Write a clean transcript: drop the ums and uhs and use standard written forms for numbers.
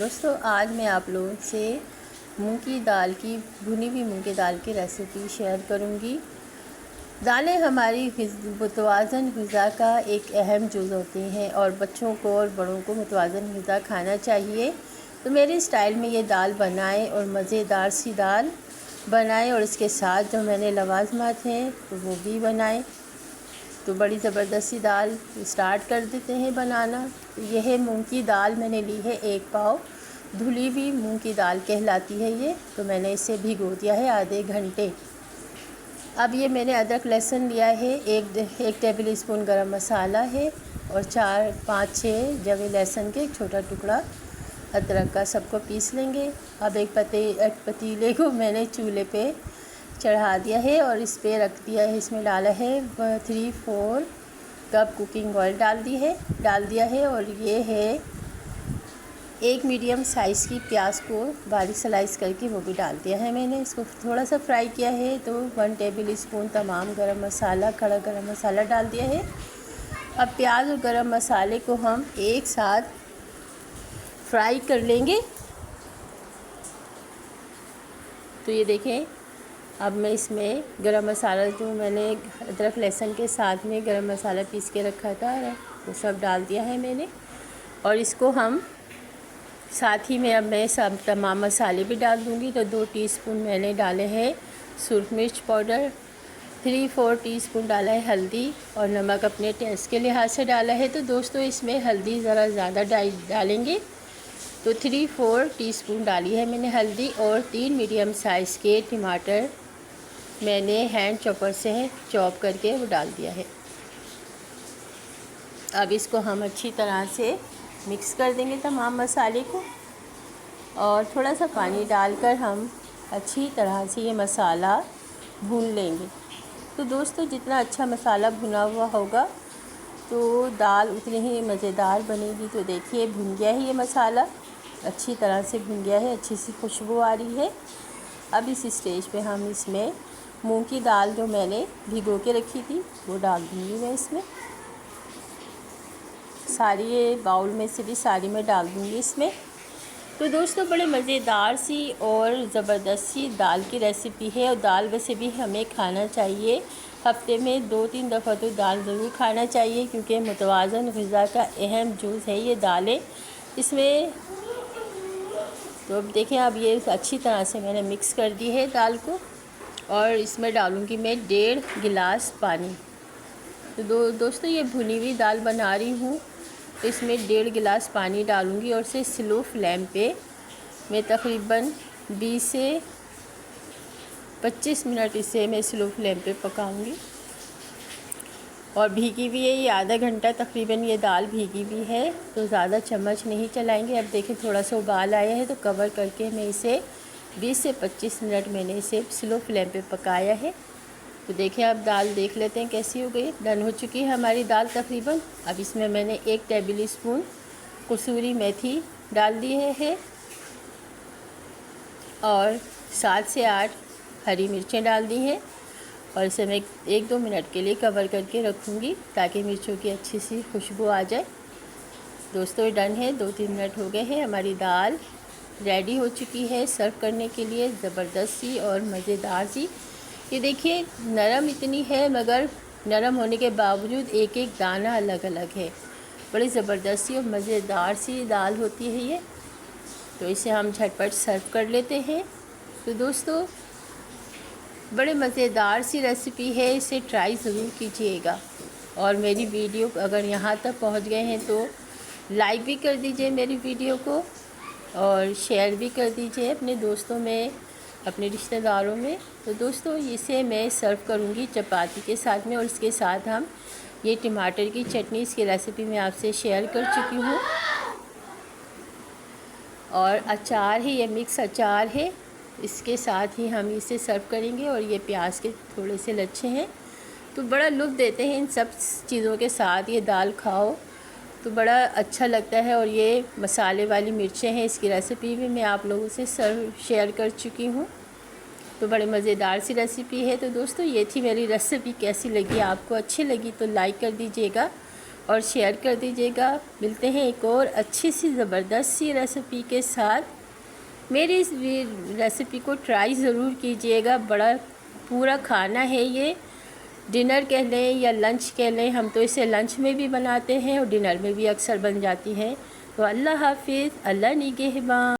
दोस्तों आज मैं आप लोगों से मूंग की दाल की भुनी हुई मूंग की दाल की रेसिपी शेयर करूंगी। दालें हमारी मुतवाज़न ग़िज़ा का एक अहम जुज़ होती हैं और बच्चों को और बड़ों को मुतवाज़न ग़िज़ा खाना चाहिए। तो मेरे स्टाइल में ये दाल बनाएं और मज़ेदार सी दाल बनाएं और इसके साथ जो मैंने लवाज़मात हैं तो वो भी बनाएं। तो बड़ी ज़बरदस्ती दाल स्टार्ट कर देते हैं बनाना। तो यह मूंग की दाल मैंने ली है 1 पाव। धुली हुई मूंग की दाल कहलाती है ये। तो मैंने इसे भिगो दिया है आधे घंटे। अब ये मैंने अदरक लहसुन लिया है, एक टेबल स्पून गरम मसाला है और 4-5-6 जवे लहसुन के एक छोटा टुकड़ा अदरक का, सबको पीस लेंगे। अब एक पतीले को मैंने चूल्हे पे चढ़ा दिया है और इस पे रख दिया है। इसमें डाला है 3-4 कप कुकिंग ऑयल डाल दिया है और ये है एक मीडियम साइज़ की प्याज को बारीक स्लाइस करके वो भी डाल दिया है मैंने। इसको थोड़ा सा फ्राई किया है तो 1 टेबल स्पून तमाम गरम मसाला, खड़ा गरम मसाला डाल दिया है। अब प्याज और गरम मसाले को हम एक साथ फ्राई कर लेंगे। तो ये देखें, अब मैं इसमें गरम मसाला जो मैंने अदरक लहसुन के साथ में गरम मसाला पीस के रखा था वो सब डाल दिया है मैंने। और इसको हम साथ ही में अब मैं सब तमाम मसाले भी डाल दूँगी। तो 2 टीस्पून मैंने डाले हैं सुरख मिर्च पाउडर, 3-4 टीस्पून डाला है हल्दी और नमक अपने टेस्ट के लिहाज से डाला है। तो दोस्तों इसमें हल्दी ज़रा ज़्यादा डालेंगे। तो 3-4 टीस्पून डाली है मैंने हल्दी और 3 मीडियम साइज़ के टमाटर मैंने हैंड चॉपर से चॉप करके वो डाल दिया है। अब इसको हम अच्छी तरह से मिक्स कर देंगे तमाम मसाले को और थोड़ा सा पानी डालकर हम अच्छी तरह से ये मसाला भून लेंगे। तो दोस्तों जितना अच्छा मसाला भुना हुआ होगा तो दाल उतनी ही मज़ेदार बनेगी। तो देखिए भुन गया है ये मसाला, अच्छी तरह से भुन गया है, अच्छी सी खुशबू आ रही है। अब इस स्टेज पे हम इसमें मूंग की दाल जो मैंने भिगो के रखी थी वो डाल दूँगी मैं इसमें। सारी ये बाउल में से भी सारी मैं डाल दूँगी इसमें। तो दोस्तों बड़े मज़ेदार सी और ज़बरदस्त सी दाल की रेसिपी है और दाल वैसे भी हमें खाना चाहिए। हफ्ते में 2-3 दफ़ा तो दाल ज़रूर खाना चाहिए क्योंकि मुतवाज़न ग़िज़ा का अहम जुज़ है ये दालें इसमें। तो अब देखें, अब ये अच्छी तरह से मैंने मिक्स कर दी है दाल को और इसमें डालूँगी मैं 1.5 गिलास पानी। तो दोस्तों ये भुनी हुई दाल बना रही हूँ तो इसमें 1.5 गिलास पानी डालूँगी और इसे स्लो फ्लेम पे मैं तकरीबन 20 से 25 मिनट इसे मैं स्लो फ्लेम पे पकाऊँगी। और भीगी हुई है ये आधा घंटा तकरीबन ये दाल भीगी हुई है तो ज़्यादा चम्मच नहीं चलाएंगे। अब देखें थोड़ा सा उबाल आया है तो कवर करके मैं इसे 20 से 25 मिनट मैंने इसे स्लो फ्लेम पे पकाया है। तो देखिए अब दाल देख लेते हैं कैसी हो गई। डन हो चुकी है हमारी दाल तकरीबन। अब इसमें मैंने 1 टेबल स्पून कसूरी मेथी डाल दी है और 7 से 8 हरी मिर्चें डाल दी हैं और इसे मैं 1-2 मिनट के लिए कवर करके रखूँगी ताकि मिर्चों की अच्छी सी खुशबू आ जाए। दोस्तों डन है, 2-3 मिनट हो गए हैं, हमारी दाल रेडी हो चुकी है सर्व करने के लिए। ज़बरदस्त सी और मज़ेदार सी। ये देखिए नरम इतनी है मगर नरम होने के बावजूद एक एक दाना अलग अलग है। बड़ी ज़बरदस्त सी और मज़ेदार सी दाल होती है ये। तो इसे हम झटपट सर्व कर लेते हैं। तो दोस्तों बड़े मज़ेदार सी रेसिपी है, इसे ट्राई ज़रूर कीजिएगा। और मेरी वीडियो अगर यहाँ तक पहुँच गए हैं तो लाइक भी कर दीजिए मेरी वीडियो को और शेयर भी कर दीजिए अपने दोस्तों में, अपने रिश्तेदारों में। तो दोस्तों इसे मैं सर्व करूँगी चपाती के साथ में और इसके साथ हम ये टमाटर की चटनी, इसकी रेसिपी मैं आपसे शेयर कर चुकी हूँ। और अचार है, ये मिक्स अचार है, इसके साथ ही हम इसे सर्व करेंगे। और ये प्याज के थोड़े से लच्छे हैं तो बड़ा लुत्फ़ देते हैं इन सब चीज़ों के साथ ये दाल खाओ तो बड़ा अच्छा लगता है। और ये मसाले वाली मिर्चें हैं, इसकी रेसिपी भी मैं आप लोगों से शेयर कर चुकी हूँ। तो बड़े मज़ेदार सी रेसिपी है। तो दोस्तों ये थी मेरी रेसिपी, कैसी लगी आपको? अच्छी लगी तो लाइक कर दीजिएगा और शेयर कर दीजिएगा। मिलते हैं एक और अच्छी सी ज़बरदस्त सी रेसिपी के साथ। मेरी इस रेसिपी को ट्राई ज़रूर कीजिएगा। बड़ा पूरा खाना है ये, डिनर कह लें या लंच कह लें, हम तो इसे लंच में भी बनाते हैं और डिनर में भी अक्सर बन जाती है। तो अल्लाह हाफिज़, अल्लाह निगहबान।